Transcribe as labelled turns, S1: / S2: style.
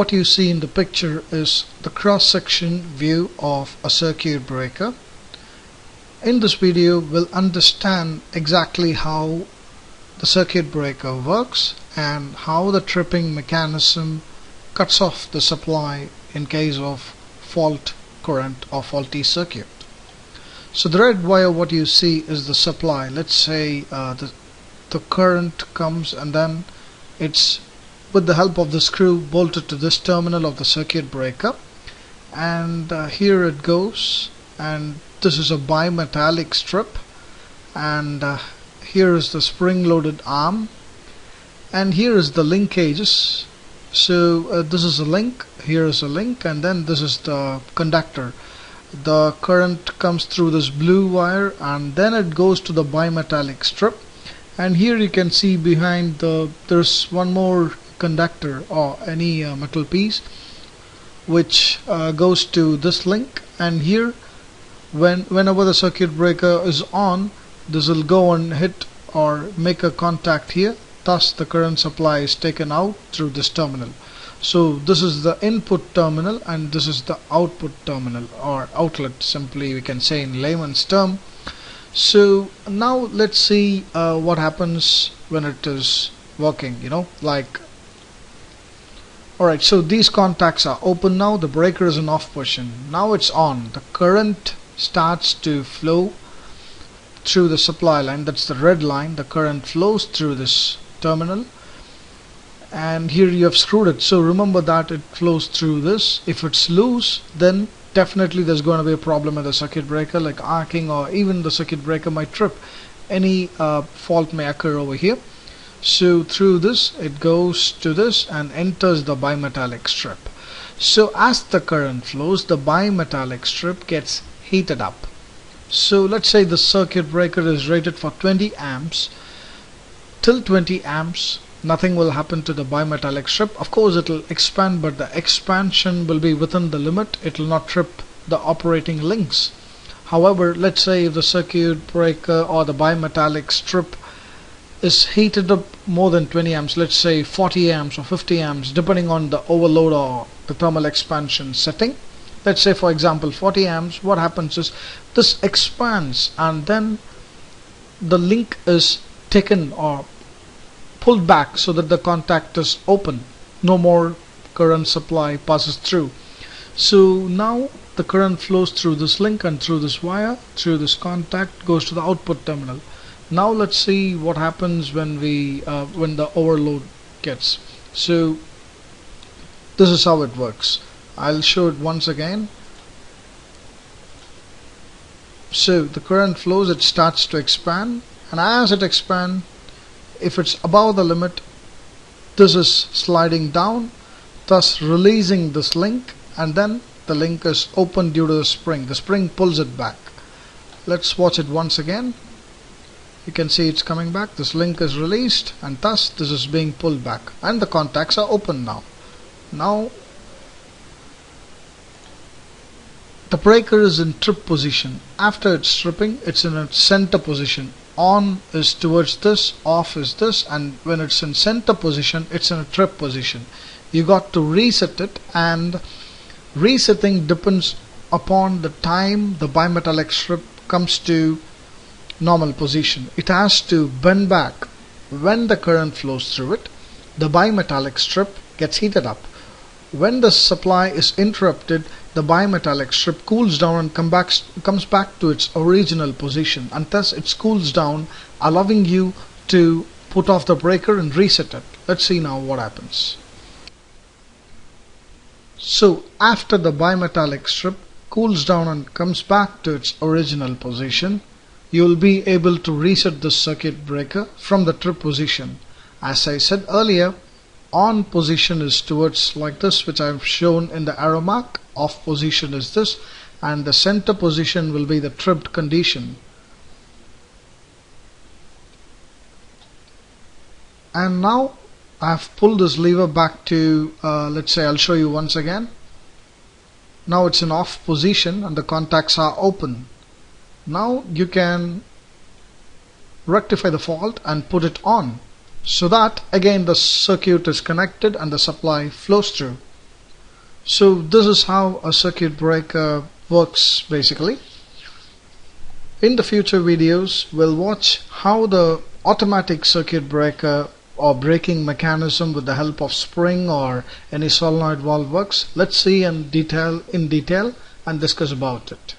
S1: what you see in the picture is the cross-section view of a circuit breaker. In this video we'll understand exactly how the circuit breaker works and how the tripping mechanism cuts off the supply in case of fault current or faulty circuit. So the red wire, what you see is the supply. Let's say the current comes and then it's with the help of the screw bolted to this terminal of the circuit breaker, and here it goes, and this is a bimetallic strip, and here is the spring loaded arm, and here is the linkages. So this is a link, here is a link, and then this is the conductor. The current comes through this blue wire and then it goes to the bimetallic strip, and here you can see behind there's one more conductor or any metal piece which goes to this link, and here whenever the circuit breaker is on, this will go and hit or make a contact here, thus the current supply is taken out through this terminal. So this is the input terminal and this is the output terminal, or outlet simply we can say in layman's term. So now let's see what happens when it is working, alright, so these contacts are open now, the breaker is in off position, now it's on, the current starts to flow through the supply line, that's the red line, the current flows through this terminal, and here you have screwed it, so remember that it flows through this. If it's loose, then definitely there's going to be a problem with the circuit breaker, like arcing, or even the circuit breaker might trip. Any fault may occur over here. So through this it goes to this and enters the bimetallic strip. So as the current flows, the bimetallic strip gets heated up. So let's say the circuit breaker is rated for 20 amps. Till 20 amps nothing will happen to the bimetallic strip. Of course it will expand, but the expansion will be within the limit, it will not trip the operating links. However, let's say if the circuit breaker or the bimetallic strip is heated up more than 20 amps, let's say 40 amps or 50 amps depending on the overload or the thermal expansion setting. Let's say for example 40 amps, what happens is this expands and then the link is taken or pulled back so that the contact is open, no more current supply passes through. So now the current flows through this link and through this wire, through this contact, goes to the output terminal. Now let's see what happens when the overload gets. So this is how it works. I'll show it once again. So the current flows, it starts to expand, and as it expands, if it's above the limit, this is sliding down, thus releasing this link, and then the link is open due to the spring. The spring pulls it back. Let's watch it once again. You can see it's coming back, this link is released, and thus this is being pulled back and the contacts are open now. Now the breaker is in trip position. After it's tripping, it's in its center position. On is towards this, off is this, and when it's in center position, it's in a trip position. You got to reset it, and resetting depends upon the time the bimetallic strip comes to normal position. It has to bend back when the current flows through it. The bimetallic strip gets heated up. When the supply is interrupted, the bimetallic strip cools down and comes back to its original position, and thus it cools down, allowing you to put off the breaker and reset it. Let's see now what happens. So after the bimetallic strip cools down and comes back to its original position, you will be able to reset the circuit breaker from the trip position. As I said earlier, on position is towards like this, which I have shown in the arrow mark. Off position is this, and the center position will be the tripped condition. And now I have pulled this lever back to let's say I'll show you once again. Now it's in off position and the contacts are open. Now you can rectify the fault and put it on, so that again the circuit is connected and the supply flows through. So this is how a circuit breaker works basically. In the future videos, we'll watch how the automatic circuit breaker or braking mechanism with the help of spring or any solenoid valve works. Let's see in detail and discuss about it.